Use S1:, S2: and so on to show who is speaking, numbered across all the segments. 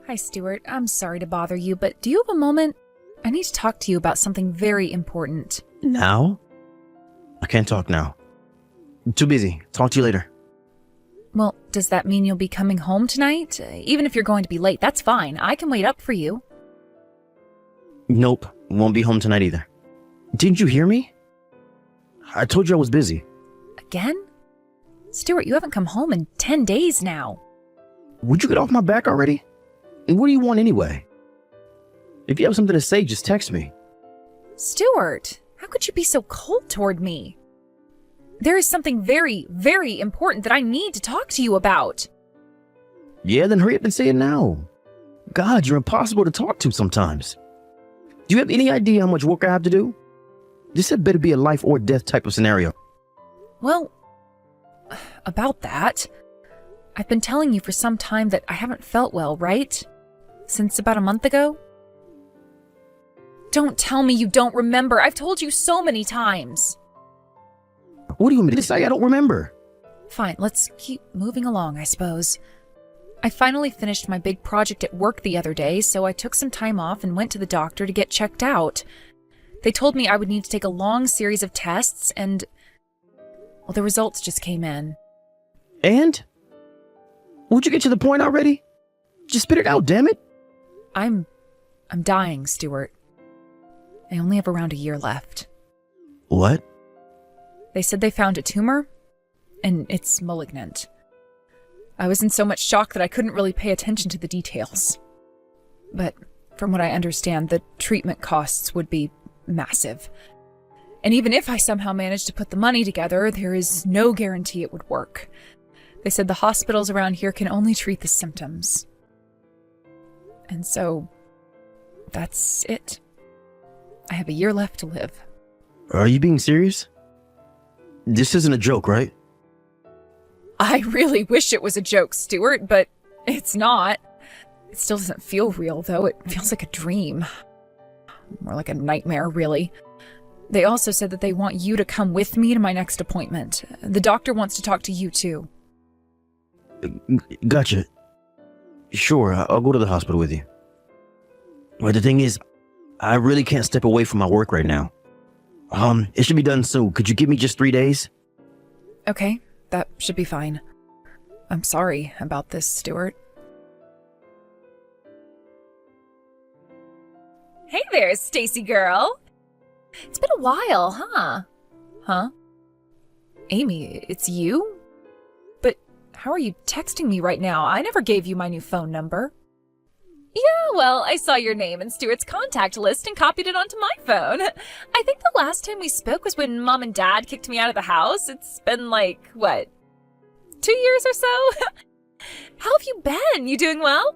S1: Hi, Stuart. I'm sorry to bother you, but do you have a moment? I need to talk to you about something very important.
S2: Now? I can't talk now. I'm too busy. Talk to you later.
S1: Well, does that mean you'll be coming home tonight? Even if you're going to be late, that's fine. I can wait up for you.
S2: Nope. Won't be home tonight either. Didn't you hear me? I told you I was busy.
S1: Again? Stuart, you haven't come home in 10 days now.
S2: Would you get off my back already? And what do you want anyway? If you have something to say, just text me.
S1: Stuart, how could you be so cold toward me? There is something very, very important that I need to talk to you about.
S2: Yeah, then hurry up and say it now. God, you're impossible to talk to sometimes. Do you have any idea how much work I have to do? This had better be a life or death type of scenario.
S1: Well, about that, I've been telling you for some time that I haven't felt well, right? Since about a month ago? Don't tell me you don't remember. I've told you so many times.
S2: What do you want me to say? I don't remember.
S1: Fine, let's keep moving along, I suppose. I finally finished my big project at work the other day, so I took some time off and went to the doctor to get checked out. They told me I would need to take a long series of tests, and well, the results just came in.
S2: And? Would you get to the point already? Just spit it out, damn it.
S1: I'm dying, Stuart. I only have around a year left.
S2: What?
S1: They said they found a tumor, and it's malignant. I was in so much shock that I couldn't really pay attention to the details. But from what I understand, the treatment costs would be massive. And even if I somehow managed to put the money together, there is no guarantee it would work. They said the hospitals around here can only treat the symptoms. And so, that's it. I have a year left to live.
S2: Are you being serious? This isn't a joke, right?
S1: I really wish it was a joke, Stuart, but it's not. It still doesn't feel real, though. It feels like a dream. More like a nightmare, really. They also said that they want you to come with me to my next appointment. The doctor wants to talk to you, too.
S2: Gotcha. Sure, I'll go to the hospital with you. But the thing is, I really can't step away from my work right now. It should be done soon. Could you give me just 3 days?
S1: Okay, that should be fine. I'm sorry about this, Stuart. Hey there, Stacy girl. It's been a while, huh? Huh? Amy, it's you? But how are you texting me right now? I never gave you my new phone number. Yeah, well, I saw your name in Stuart's contact list and copied it onto my phone. I think the last time we spoke was when Mom and Dad kicked me out of the house. It's been like, what, 2 years or so? How have you been? You doing well?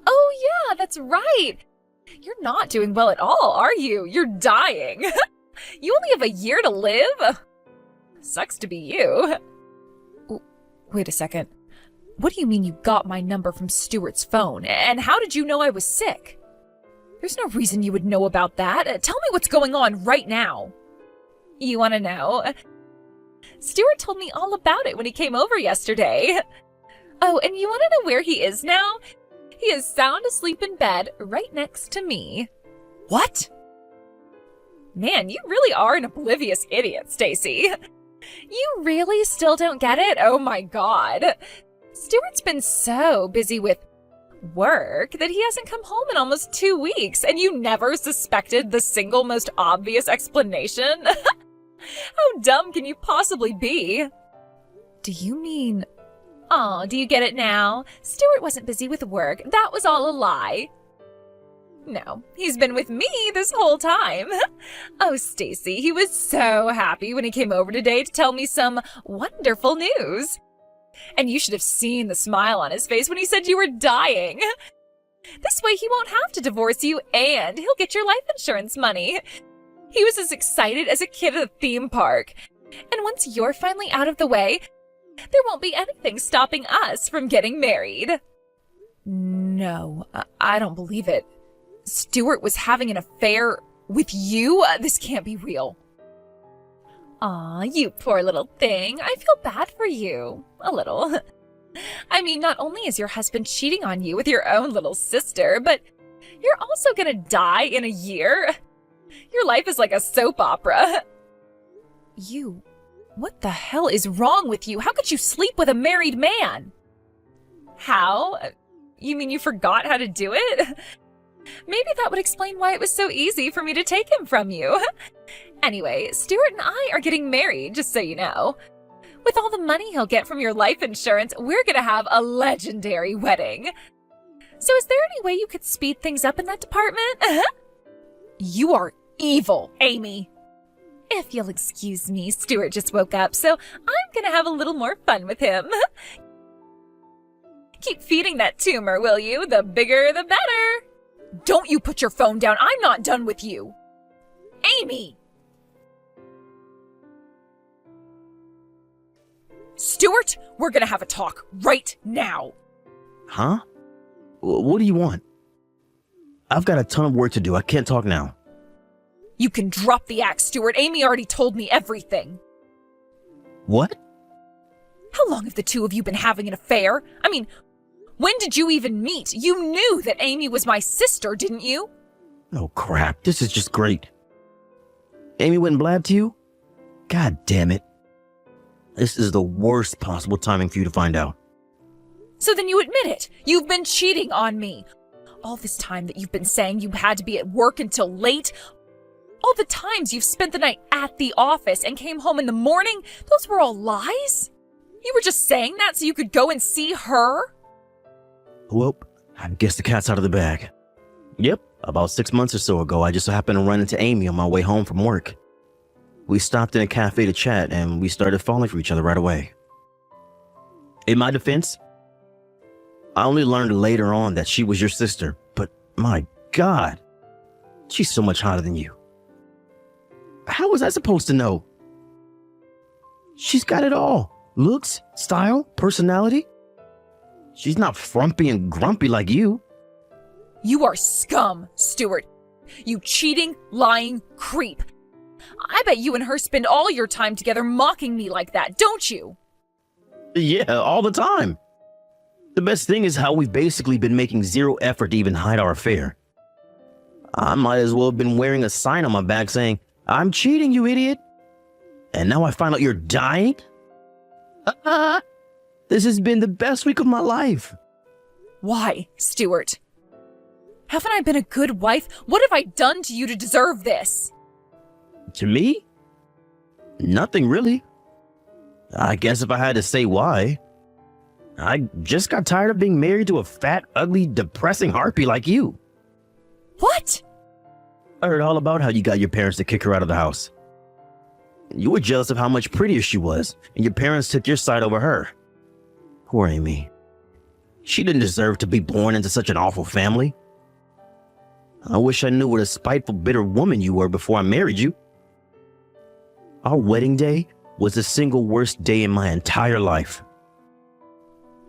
S1: Oh, yeah, that's right. You're not doing well at all, are you? You're dying. You only have a year to live? Sucks to be you. Wait a second. What do you mean you got my number from Stuart's phone? And how did you know I was sick? There's no reason you would know about that. Tell me what's going on right now. You want to know? Stuart told me all about it when he came over yesterday. Oh, and you want to know where he is now? He is sound asleep in bed right next to me. What? Man, you really are an oblivious idiot, Stacy. You really still don't get it? Oh my god. Stuart's been so busy with work that he hasn't come home in almost 2 weeks, and you never suspected the single most obvious explanation? How dumb can you possibly be? Do you mean... Oh, do you get it now? Stuart wasn't busy with work. That was all a lie. No, he's been with me this whole time. Oh, Stacy, he was so happy when he came over today to tell me some wonderful news. And you should have seen the smile on his face when he said you were dying. This way he won't have to divorce you, and he'll get your life insurance money. He was as excited as a kid at a theme park. And once you're finally out of the way, there won't be anything stopping us from getting married. No, I don't believe it. Stuart was having an affair with you? This can't be real. Aw, you poor little thing. I feel bad for you. A little. I mean, not only is your husband cheating on you with your own little sister, but you're also gonna die in a year. Your life is like a soap opera. What the hell is wrong with you? How could you sleep with a married man? How? You mean you forgot how to do it? Maybe that would explain why it was so easy for me to take him from you. Anyway, Stuart and I are getting married, just so you know. With all the money he'll get from your life insurance, we're gonna have a legendary wedding. So is there any way you could speed things up in that department? You are evil, Amy. If you'll excuse me, Stuart just woke up, so I'm gonna have a little more fun with him. Keep feeding that tumor, will you? The bigger, the better. Don't you put your phone down. I'm not done with you. Amy! Stuart, we're gonna have a talk right now.
S2: Huh? What do you want? I've got a ton of work to do. I can't talk now.
S1: You can drop the axe, Stuart. Amy already told me everything.
S2: What?
S1: How long have the two of you been having an affair? I mean, when did you even meet? You knew that Amy was my sister, didn't you?
S2: Oh, crap. This is just great. Amy went and blabbed to you? God damn it. This is the worst possible timing for you to find out.
S1: So then you admit it. You've been cheating on me. All this time that you've been saying you had to be at work until late, all the times you've spent the night at the office and came home in the morning, those were all lies? You were just saying that so you could go and see her?
S2: Well, I guess the cat's out of the bag. Yep, about 6 months or so ago, I just happened to run into Amy on my way home from work. We stopped in a cafe to chat, and we started falling for each other right away. In my defense, I only learned later on that she was your sister, but my God, she's so much hotter than you. How was I supposed to know? She's got it all. Looks, style, personality. She's not frumpy and grumpy like you.
S1: You are scum, Stuart. You cheating, lying creep. I bet you and her spend all your time together mocking me like that, don't you?
S2: Yeah, all the time. The best thing is how we've basically been making zero effort to even hide our affair. I might as well have been wearing a sign on my back saying, "I'm cheating, you idiot." And now I find out you're dying? This has been the best week of my life.
S1: Why, Stuart? Haven't I been a good wife? What have I done to you to deserve this?
S2: To me? Nothing really. I guess if I had to say why, I just got tired of being married to a fat, ugly, depressing harpy like you.
S1: What?
S2: I heard all about how you got your parents to kick her out of the house. You were jealous of how much prettier she was, and your parents took your side over her. Poor Amy. She didn't deserve to be born into such an awful family. I wish I knew what a spiteful, bitter woman you were before I married you. Our wedding day was the single worst day in my entire life.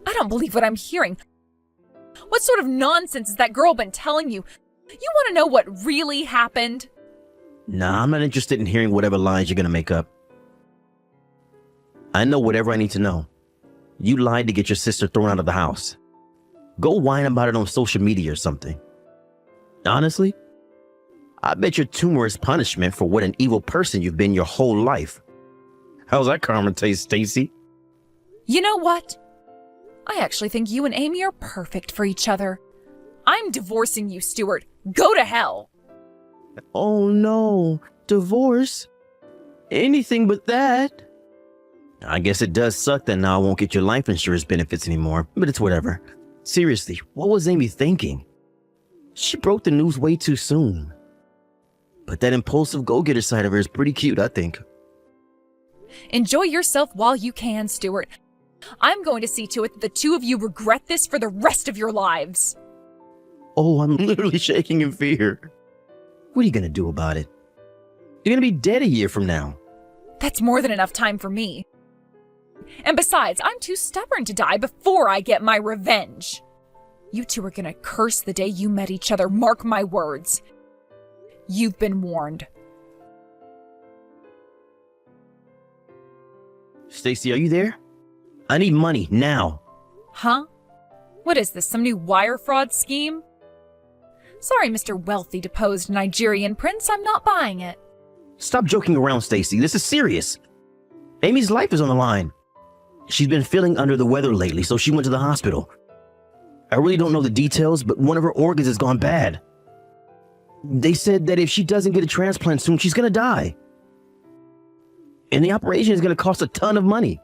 S1: I don't believe what I'm hearing. What sort of nonsense has that girl been telling you? You want to know what really happened?
S2: Nah, I'm not interested in hearing whatever lies you're gonna make up. I know whatever I need to know. You lied to get your sister thrown out of the house. Go whine about it on social media or something. Honestly, I bet your tumor is punishment for what an evil person you've been your whole life. How's that karma taste, Stacy?
S1: You know what? I actually think you and Amy are perfect for each other. I'm divorcing you, Stuart. Go to hell.
S2: Oh no, divorce? Anything but that. I guess it does suck that now I won't get your life insurance benefits anymore, but it's whatever. Seriously, what was Amy thinking? She broke the news way too soon. But that impulsive go-getter side of her is pretty cute, I think.
S1: Enjoy yourself while you can, Stuart. I'm going to see to it that the two of you regret this for the rest of your lives.
S2: Oh, I'm literally shaking in fear. What are you gonna do about it? You're gonna be dead a year from now.
S1: That's more than enough time for me. And besides, I'm too stubborn to die before I get my revenge. You two are gonna curse the day you met each other, mark my words. You've been warned.
S2: Stacy, are you there? I need money, now.
S1: Huh? What is this, some new wire fraud scheme? Sorry, Mr. Wealthy deposed Nigerian prince, I'm not buying it.
S2: Stop joking around, Stacy. This is serious. Amy's life is on the line. She's been feeling under the weather lately, so she went to the hospital. I really don't know the details, but one of her organs has gone bad. They said that if she doesn't get a transplant soon, she's gonna die. And the operation is gonna cost a ton of money.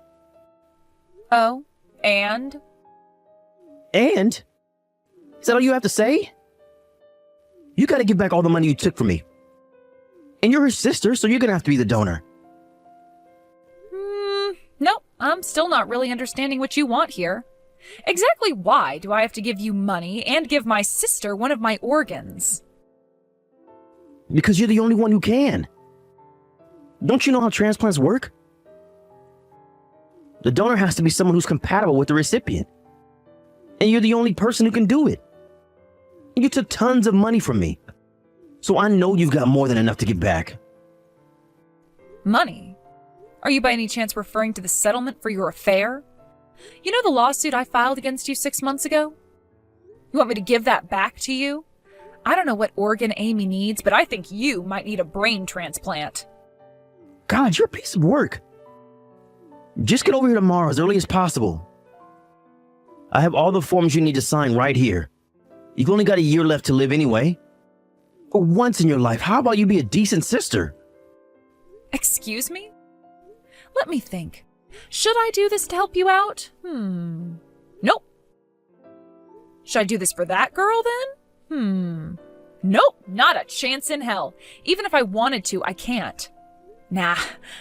S1: Oh, and?
S2: And? Is that all you have to say? You gotta give back all the money you took from me. And you're her sister, so you're gonna have to be the donor.
S1: Nope, I'm still not really understanding what you want here. Exactly why do I have to give you money and give my sister one of my organs?
S2: Because you're the only one who can. Don't you know how transplants work? The donor has to be someone who's compatible with the recipient. And you're the only person who can do it. And you took tons of money from me. So I know you've got more than enough to give back.
S1: Money? Are you by any chance referring to the settlement for your affair? You know the lawsuit I filed against you 6 months ago? You want me to give that back to you? I don't know what organ Amy needs, but I think you might need a brain transplant.
S2: God, you're a piece of work. Just get over here tomorrow as early as possible. I have all the forms you need to sign right here. You've only got a year left to live anyway. For once in your life, how about you be a decent sister?
S1: Excuse me? Let me think. Should I do this to help you out? Nope. Should I do this for that girl then? Nope, not a chance in hell. Even if I wanted to, I can't. Nah,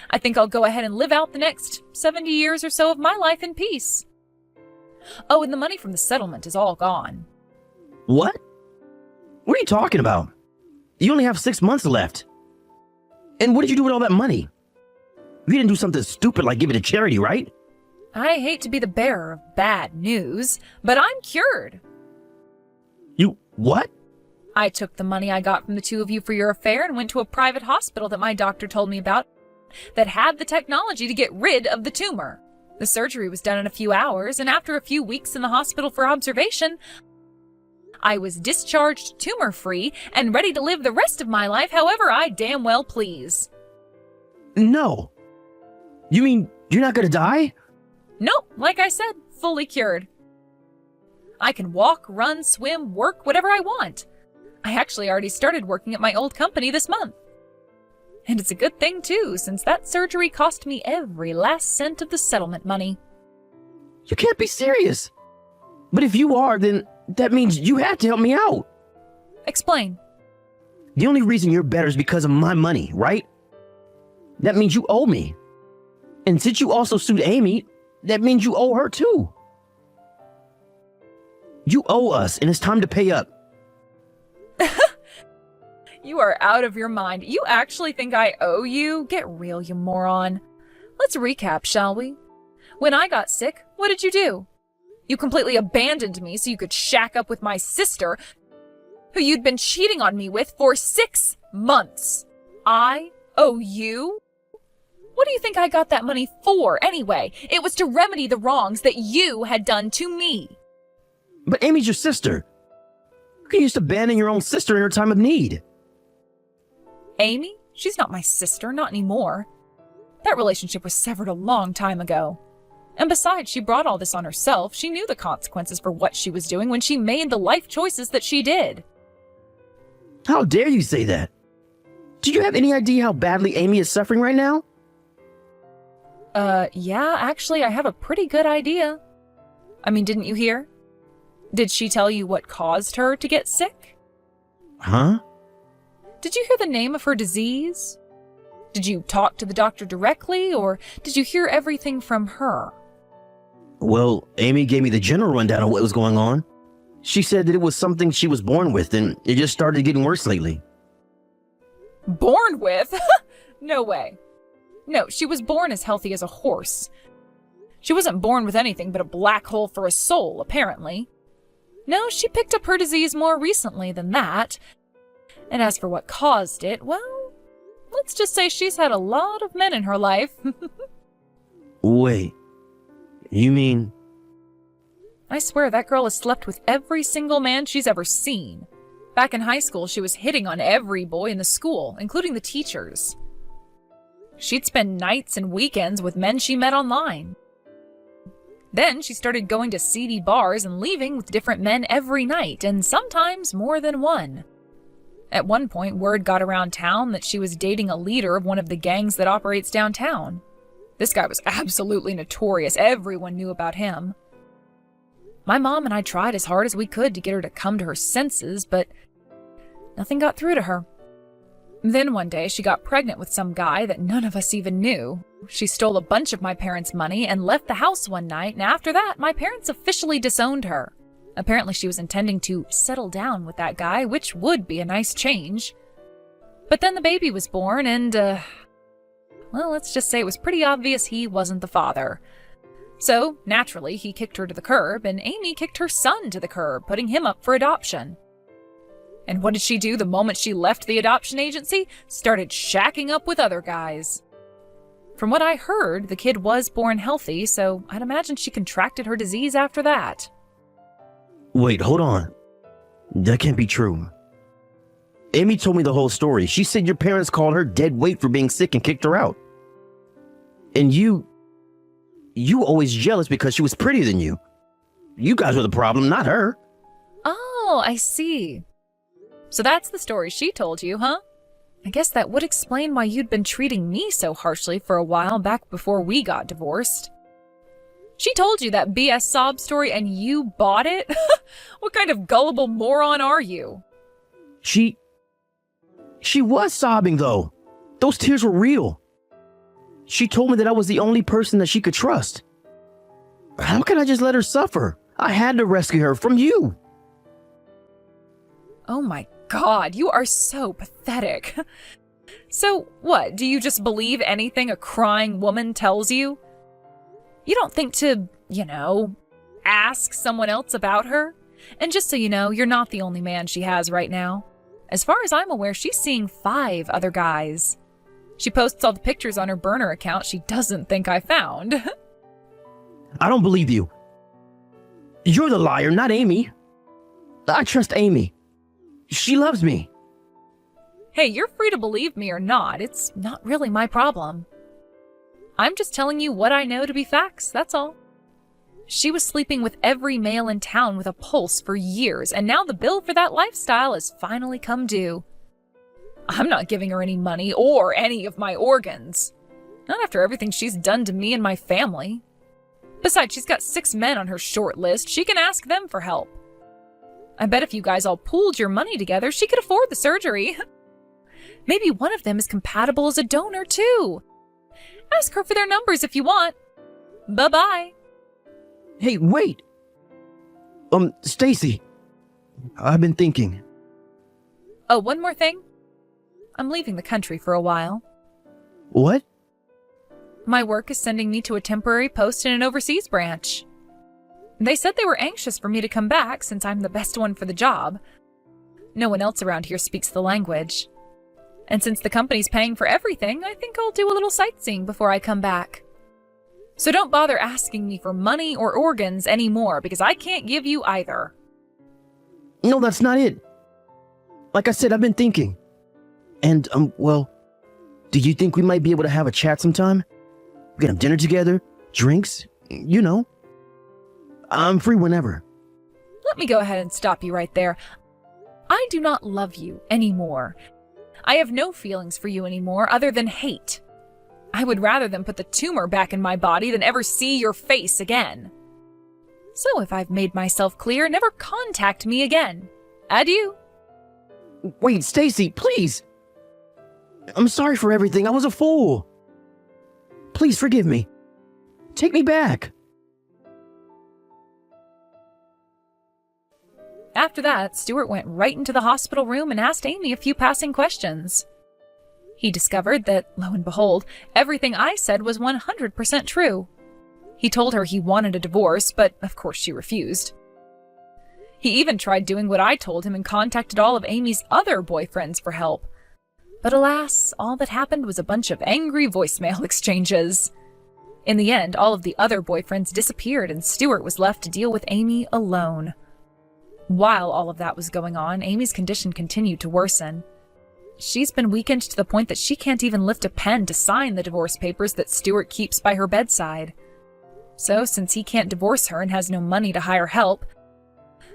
S1: I think I'll go ahead and live out the next 70 years or so of my life in peace. Oh, and the money from the settlement is all gone.
S2: What? What are you talking about? You only have 6 months left. And what did you do with all that money? You didn't do something stupid like give it to charity, right?
S1: I hate to be the bearer of bad news, but I'm cured.
S2: You what?
S1: I took the money I got from the two of you for your affair and went to a private hospital that my doctor told me about that had the technology to get rid of the tumor. The surgery was done in a few hours, and after a few weeks in the hospital for observation, I was discharged tumor-free and ready to live the rest of my life however I damn well please.
S2: No. You mean you're not gonna die?
S1: Nope, like I said, fully cured. I can walk, run, swim, work, whatever I want. I actually already started working at my old company this month. And it's a good thing, too, since that surgery cost me every last cent of the settlement money.
S2: You can't be serious. But if you are, then that means you have to help me out.
S1: Explain.
S2: The only reason you're better is because of my money, right? That means you owe me. And since you also sued Amy, that means you owe her too. You owe us, and it's time to pay up.
S1: You are out of your mind. You actually think I owe you? Get real, you moron. Let's recap, shall we? When I got sick, what did you do? You completely abandoned me so you could shack up with my sister, who you'd been cheating on me with for 6 months. I owe you? What do you think I got that money for, anyway? It was to remedy the wrongs that you had done to me.
S2: But Amy's your sister. You can just abandon your own sister in her time of need.
S1: Amy? She's not my sister, not anymore. That relationship was severed a long time ago. And besides, she brought all this on herself. She knew the consequences for what she was doing when she made the life choices that she did.
S2: How dare you say that? Do you have any idea how badly Amy is suffering right now?
S1: Yeah, actually, I have a pretty good idea. I mean, didn't you hear? Did she tell you what caused her to get sick?
S2: Huh?
S1: Did you hear the name of her disease? Did you talk to the doctor directly, or did you hear everything from her?
S2: Well, Amy gave me the general rundown of what was going on. She said that it was something she was born with, and it just started getting worse lately.
S1: Born with? No way. No, she was born as healthy as a horse. She wasn't born with anything but a black hole for a soul, apparently. No, she picked up her disease more recently than that. And as for what caused it, well, let's just say she's had a lot of men in her life.
S2: Wait, you mean...
S1: I swear that girl has slept with every single man she's ever seen. Back in high school, she was hitting on every boy in the school, including the teachers. She'd spend nights and weekends with men she met online. Then she started going to seedy bars and leaving with different men every night, and sometimes more than one. At one point, word got around town that she was dating a leader of one of the gangs that operates downtown. This guy was absolutely notorious. Everyone knew about him. My mom and I tried as hard as we could to get her to come to her senses, but nothing got through to her. Then one day, she got pregnant with some guy that none of us even knew. She stole a bunch of my parents' money and left the house one night, and after that, my parents officially disowned her. Apparently, she was intending to settle down with that guy, which would be a nice change. But then the baby was born, and, well, let's just say it was pretty obvious he wasn't the father. So, naturally, he kicked her to the curb, and Amy kicked her son to the curb, putting him up for adoption. And what did she do the moment she left the adoption agency? Started shacking up with other guys. From what I heard, the kid was born healthy, so I'd imagine she contracted her disease after that.
S2: Wait, hold on. That can't be true. Amy told me the whole story. She said your parents called her dead weight for being sick and kicked her out. And you always jealous because she was prettier than you. You guys were the problem, not her.
S1: Oh, I see. So that's the story she told you, huh? I guess that would explain why you'd been treating me so harshly for a while back before we got divorced. She told you that BS sob story and you bought it? What kind of gullible moron are you?
S2: She was sobbing, though. Those tears were real. She told me that I was the only person that she could trust. How can I just let her suffer? I had to rescue her from you.
S1: Oh my God, you are so pathetic. So what, do you just believe anything a crying woman tells you? You don't think to, ask someone else about her? And just so you know, you're not the only man she has right now. As far as I'm aware, she's seeing 5 other guys. She posts all the pictures on her burner account she doesn't think I found.
S2: I don't believe you. You're the liar, not Amy. I trust Amy. She loves me.
S1: Hey, you're free to believe me or not. It's not really my problem. I'm just telling you what I know to be facts, that's all. She was sleeping with every male in town with a pulse for years, and now the bill for that lifestyle has finally come due. I'm not giving her any money or any of my organs. Not after everything she's done to me and my family. Besides, she's got 6 men on her short list. She can ask them for help. I bet if you guys all pooled your money together, she could afford the surgery. Maybe one of them is compatible as a donor, too. Ask her for their numbers if you want. Bye-bye.
S2: Hey, wait. Stacy. I've been thinking.
S1: Oh, one more thing. I'm leaving the country for a while.
S2: What?
S1: My work is sending me to a temporary post in an overseas branch. They said they were anxious for me to come back since I'm the best one for the job. No one else around here speaks the language. And since the company's paying for everything, I think I'll do a little sightseeing before I come back. So don't bother asking me for money or organs anymore, because I can't give you either.
S2: No, that's not it. Like I said, I've been thinking. And, well, do you think we might be able to have a chat sometime? We can have dinner together, drinks, I'm free whenever.
S1: Let me go ahead and stop you right there. I do not love you anymore. I have no feelings for you anymore other than hate. I would rather them put the tumor back in my body than ever see your face again. So if I've made myself clear, never contact me again. Adieu.
S2: Wait, Stacy, please. I'm sorry for everything. I was a fool. Please forgive me. Take me back.
S1: After that, Stuart went right into the hospital room and asked Amy a few passing questions. He discovered that, lo and behold, everything I said was 100% true. He told her he wanted a divorce, but of course she refused. He even tried doing what I told him and contacted all of Amy's other boyfriends for help. But alas, all that happened was a bunch of angry voicemail exchanges. In the end, all of the other boyfriends disappeared and Stuart was left to deal with Amy alone. While all of that was going on, Amy's condition continued to worsen. She's been weakened to the point that she can't even lift a pen to sign the divorce papers that Stuart keeps by her bedside. So, since he can't divorce her and has no money to hire help,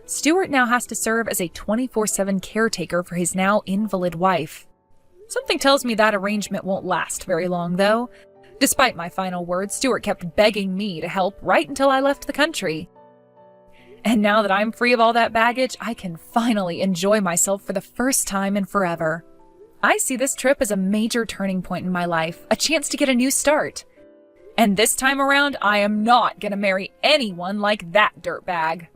S1: Stuart now has to serve as a 24/7 caretaker for his now invalid wife. Something tells me that arrangement won't last very long, though. Despite my final words, Stuart kept begging me to help right until I left the country. And now that I'm free of all that baggage, I can finally enjoy myself for the first time in forever. I see this trip as a major turning point in my life, a chance to get a new start. And this time around, I am not gonna marry anyone like that dirtbag.